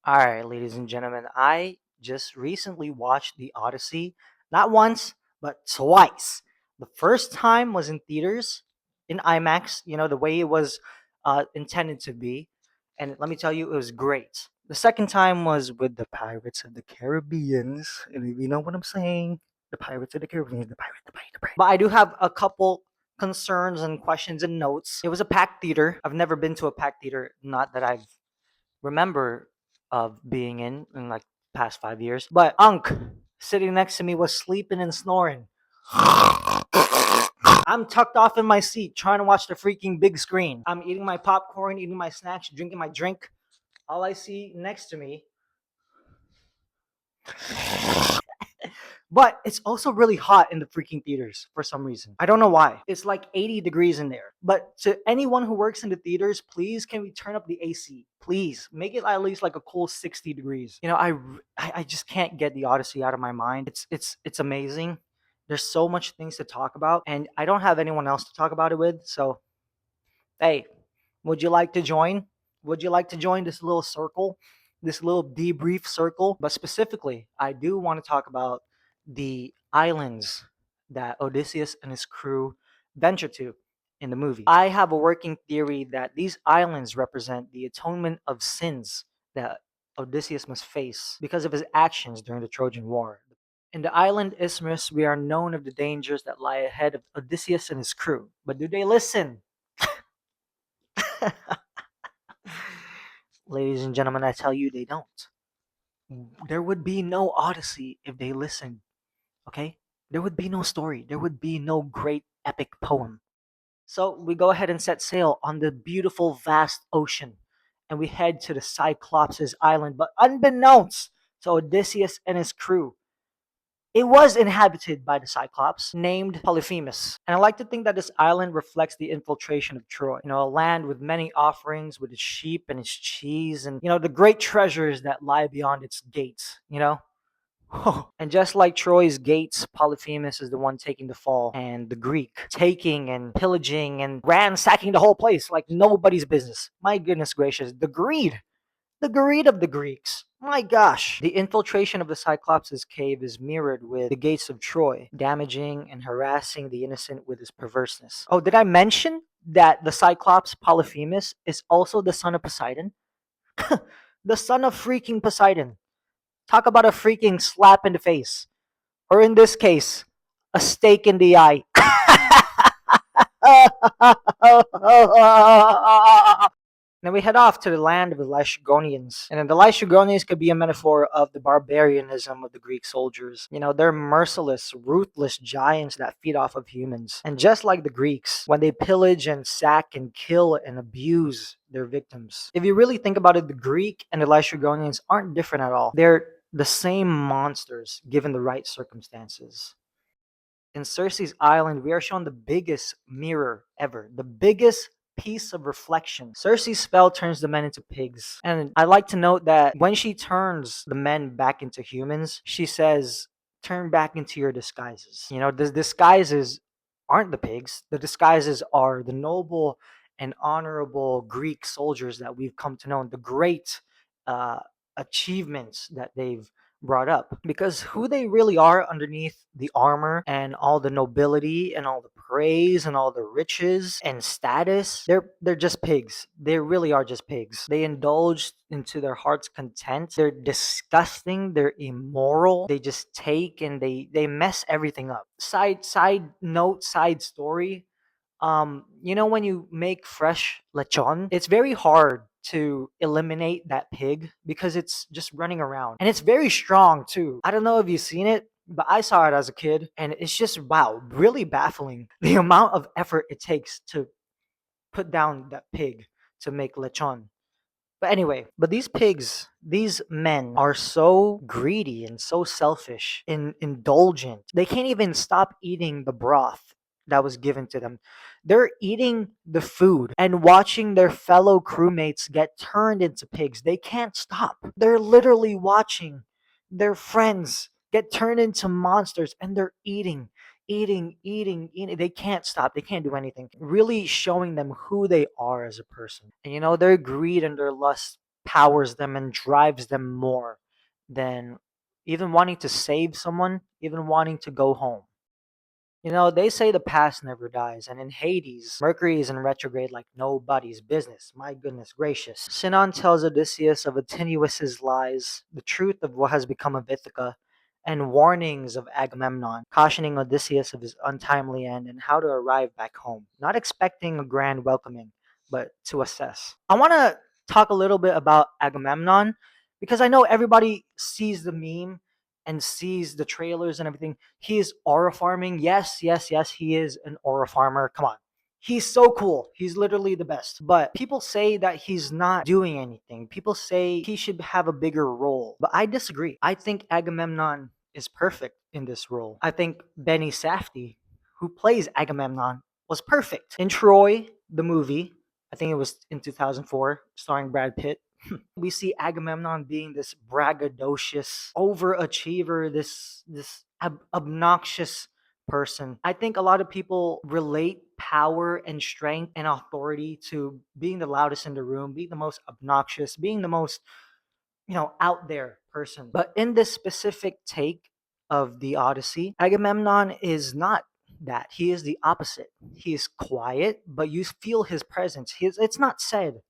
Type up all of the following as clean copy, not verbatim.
All right, ladies and gentlemen, I just recently watched The Odyssey, not once, but twice. The first time was in theaters, in IMAX, the way it was intended to be. And let me tell you, it was great. The second time was with the Pirates of the Caribbeans. And if you know what I'm saying, the Pirates of the Caribbean, the pirate. But I do have a couple concerns and questions and notes. It was a packed theater. I've never been to a packed theater, not that I've remember of being in like past 5 years. But Unk sitting next to me was sleeping and snoring. I'm tucked off in my seat trying to watch the freaking big screen. I'm eating my popcorn, eating my snacks, drinking my drink. All I see next to me, but it's also really hot in the freaking theaters for some reason. I don't know why. It's like 80 degrees in there. But to anyone who works in the theaters, please can we turn up the AC? Please make it at least like a cool 60 degrees. I just can't get the Odyssey out of my mind. It's amazing. There's so much things to talk about, and I don't have anyone else to talk about it with. So hey, would you like to join? Would you like to join this little circle, this little debrief circle? But specifically, I do want to talk about the islands that Odysseus and his crew venture to in the movie. I have a working theory that these islands represent the atonement of sins that Odysseus must face because of his actions during the Trojan War. In the island Isthmus, we are known of the dangers that lie ahead of Odysseus and his crew. But do they listen? Ladies and gentlemen, I tell you, they don't. There would be no Odyssey if they listened, okay? There would be no story. There would be no great epic poem. So we go ahead and set sail on the beautiful, vast ocean, and we head to the Cyclops' island. But unbeknownst to Odysseus and his crew, it was inhabited by the Cyclops named Polyphemus. And I like to think that this island reflects the infiltration of Troy. A land with many offerings, with its sheep and its cheese, and, the great treasures that lie beyond its gates. And just like Troy's gates, Polyphemus is the one taking the fall, and the Greek taking and pillaging and ransacking the whole place like nobody's business. My goodness gracious, the greed of the Greeks. My gosh. The infiltration of the Cyclops' cave is mirrored with the gates of Troy, damaging and harassing the innocent with his perverseness. Oh, did I mention that the Cyclops Polyphemus is also the son of Poseidon? The son of freaking Poseidon. Talk about a freaking slap in the face. Or in this case, a stake in the eye. Then we head off to the land of the Lycuronians. And then the Lycuronians could be a metaphor of the barbarianism of the Greek soldiers. They're merciless, ruthless giants that feed off of humans. And just like the Greeks, when they pillage and sack and kill and abuse their victims. If you really think about it, the Greek and the Lycuronians aren't different at all. They're the same monsters given the right circumstances. In Cersei's island, we are shown the biggest mirror ever, the biggest piece of reflection. Cersei's spell turns the men into pigs. And I like to note that when she turns the men back into humans, she says, turn back into your disguises. The disguises aren't the pigs, the disguises are the noble and honorable Greek soldiers that we've come to know, the great uh, achievements that they've brought up, because who they really are underneath the armor and all the nobility and all the praise and all the riches and status, they're just pigs. They really are just pigs. They indulge into their heart's content. They're disgusting, they're immoral, they just take and they mess everything up. Side note, side story, when you make fresh lechon, it's very hard to eliminate that pig because it's just running around. And it's very strong too. I don't know if you've seen it, but I saw it as a kid and it's just wow, really baffling the amount of effort it takes to put down that pig to make lechon. But anyway, but these pigs, these men are so greedy and so selfish and indulgent. They can't even stop eating the broth that was given to them. They're eating the food and watching their fellow crewmates get turned into pigs. They can't stop. They're literally watching their friends get turned into monsters and they're eating. They can't stop. They can't do anything. Really showing them who they are as a person. And their greed and their lust powers them and drives them more than even wanting to save someone, even wanting to go home. They say the past never dies, and in Hades, Mercury is in retrograde like nobody's business. My goodness gracious. Sinon tells Odysseus of Antinous' lies, the truth of what has become of Ithaca, and warnings of Agamemnon, cautioning Odysseus of his untimely end and how to arrive back home, not expecting a grand welcoming, but to assess. I want to talk a little bit about Agamemnon because I know everybody sees the meme and sees the trailers and everything. He is aura farming. Yes, yes, yes, he is an aura farmer. Come on. He's so cool. He's literally the best. But people say that he's not doing anything. People say he should have a bigger role. But I disagree. I think Agamemnon is perfect in this role. I think Benny Safdie, who plays Agamemnon, was perfect. In Troy, the movie, I think it was in 2004, starring Brad Pitt, we see Agamemnon being this braggadocious overachiever, this obnoxious person. I think a lot of people relate power and strength and authority to being the loudest in the room, being the most obnoxious, being the most, out there person. But in this specific take of the Odyssey, Agamemnon is not that. He is the opposite. He is quiet, but you feel his presence. It's not said,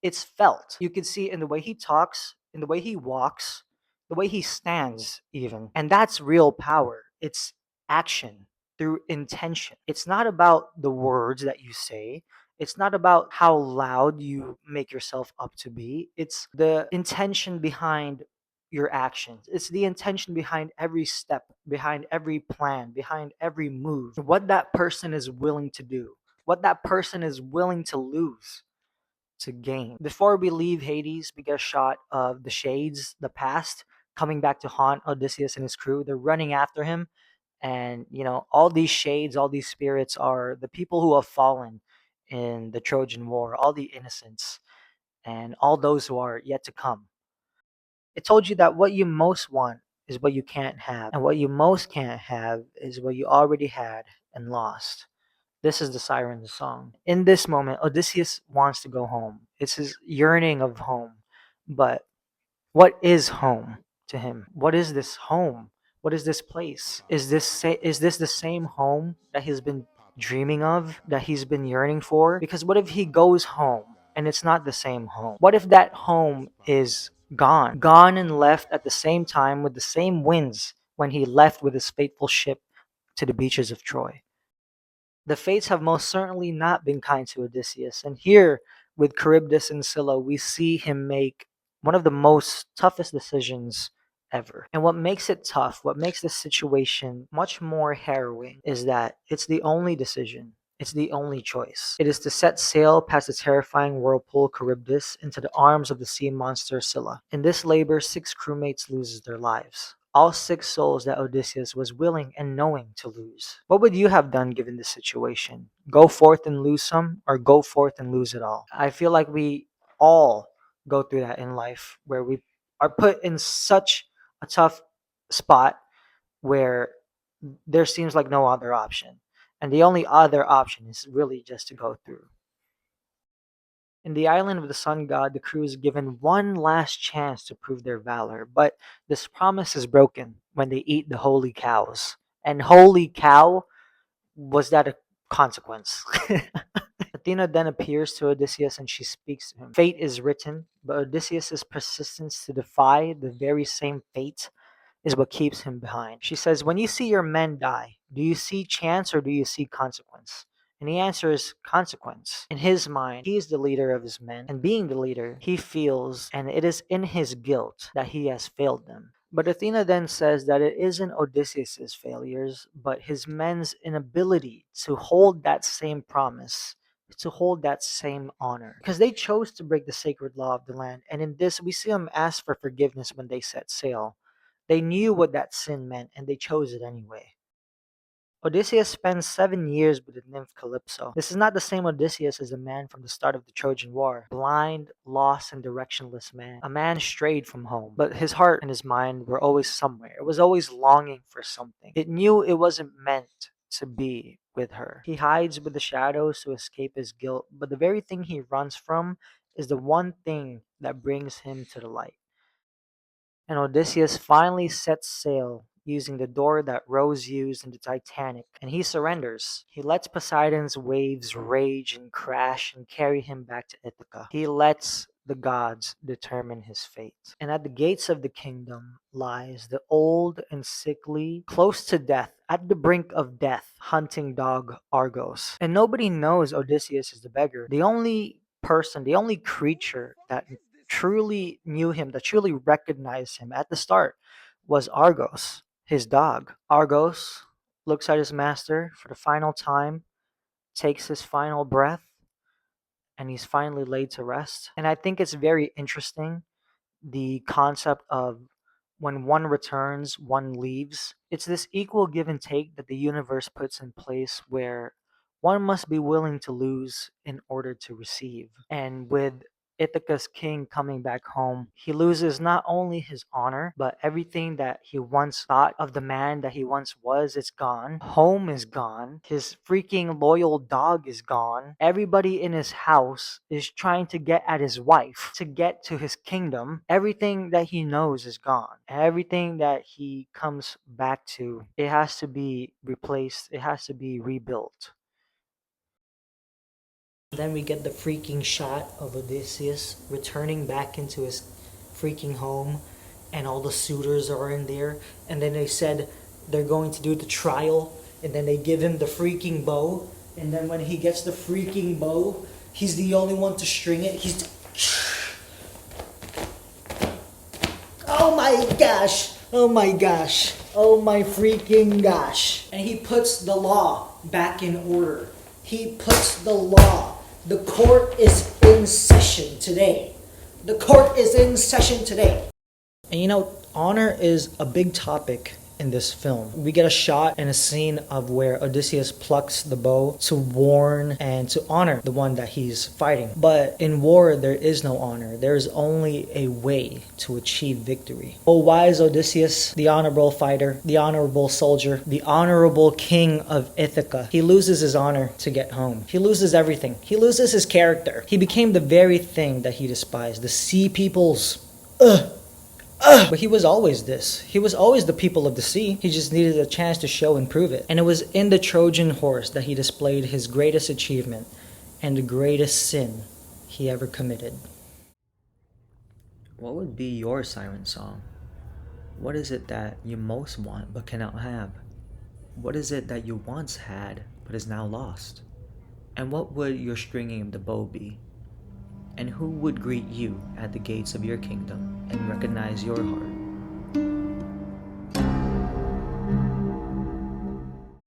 it's felt. You can see in the way he talks, in the way he walks, the way he stands, even. And that's real power. It's action through intention. It's not about the words that you say. It's not about how loud you make yourself up to be. It's the intention behind your actions. It's the intention behind every step, behind every plan, behind every move. What that person is willing to do, what that person is willing to lose to gain. Before we leave Hades, we get a shot of the Shades, the past, coming back to haunt Odysseus and his crew. They're running after him. And, all these shades, all these spirits are the people who have fallen in the Trojan War, all the innocents, and all those who are yet to come. It told you that what you most want is what you can't have, and what you most can't have is what you already had and lost. This is the siren's song. In this moment, Odysseus wants to go home. It's his yearning of home. But what is home to him? What is this home? What is this place? Is this the same home that he's been dreaming of, that he's been yearning for? Because what if he goes home and it's not the same home? What if that home is gone? Gone and left at the same time with the same winds when he left with his fateful ship to the beaches of Troy. The fates have most certainly not been kind to Odysseus, and here, with Charybdis and Scylla, we see him make one of the most toughest decisions ever. And what makes it tough, what makes this situation much more harrowing, is that it's the only decision. It's the only choice. It is to set sail past the terrifying whirlpool Charybdis into the arms of the sea monster Scylla. In this labor, 6 crewmates lose their lives. All 6 souls that Odysseus was willing and knowing to lose. What would you have done given this situation? Go forth and lose some, or go forth and lose it all? I feel like we all go through that in life where we are put in such a tough spot where there seems like no other option. And the only other option is really just to go through. In the island of the sun god, the crew is given one last chance to prove their valor, but this promise is broken when they eat the holy cows. And holy cow, was that a consequence? Athena then appears to Odysseus and she speaks to him. Fate is written, but Odysseus' persistence to defy the very same fate is what keeps him behind. She says, when you see your men die, do you see chance or do you see consequence? And the answer is consequence. In his mind, he is the leader of his men, and being the leader, he feels, and it is in his guilt that he has failed them. But Athena then says that it isn't Odysseus' failures, but his men's inability to hold that same promise, to hold that same honor. Because they chose to break the sacred law of the land, and in this we see them ask for forgiveness when they set sail. They knew what that sin meant, and they chose it anyway. Odysseus spends 7 years with the nymph Calypso. This is not the same Odysseus as the man from the start of the Trojan War. Blind, lost, and directionless man. A man strayed from home, but his heart and his mind were always somewhere. It was always longing for something. It knew it wasn't meant to be with her. He hides with the shadows to escape his guilt, but the very thing he runs from is the one thing that brings him to the light. And Odysseus finally sets sail using the door that Rose used in the Titanic, and he surrenders. He lets Poseidon's waves rage and crash and carry him back to Ithaca. He lets the gods determine his fate. And at the gates of the kingdom lies the old and sickly, close to death, at the brink of death, hunting dog Argos. And nobody knows Odysseus is the beggar. The only creature that truly knew him, that truly recognized him at the start, was Argos, his dog. Argos looks at his master for the final time, takes his final breath, and he's finally laid to rest. And I think it's very interesting, the concept of when one returns, one leaves. It's this equal give and take that the universe puts in place where one must be willing to lose in order to receive. And with Ithaca's king coming back home, he loses not only his honor, but everything that he once thought of the man that he once was. It's gone. Home is gone. His freaking loyal dog is gone. Everybody in his house is trying to get at his wife, to get to his kingdom. Everything that he knows is gone. Everything that he comes back to, it has to be replaced. It has to be rebuilt. Then we get the freaking shot of Odysseus returning back into his freaking home, and all the suitors are in there. And then they said they're going to do the trial, and then they give him the freaking bow. And then when he gets the freaking bow, he's the only one to string it. Oh my gosh! Oh my gosh! Oh my freaking gosh! And he puts the law back in order. He puts the law. The court is in session today. The court is in session today. And honor is a big topic in this film. We get a shot and a scene of where Odysseus plucks the bow to warn and to honor the one that he's fighting. But in war, there is no honor. There is only a way to achieve victory. Oh, wise Odysseus, the honorable fighter, the honorable soldier, the honorable king of Ithaca. He loses his honor to get home. He loses everything. He loses his character. He became the very thing that he despised. The sea peoples. But he was always this. He was always the people of the sea. He just needed a chance to show and prove it. And it was in the Trojan horse that he displayed his greatest achievement and the greatest sin he ever committed. What would be your siren song? What is it that you most want but cannot have? What is it that you once had but is now lost? And what would your stringing of the bow be? And who would greet you at the gates of your kingdom and recognize your heart?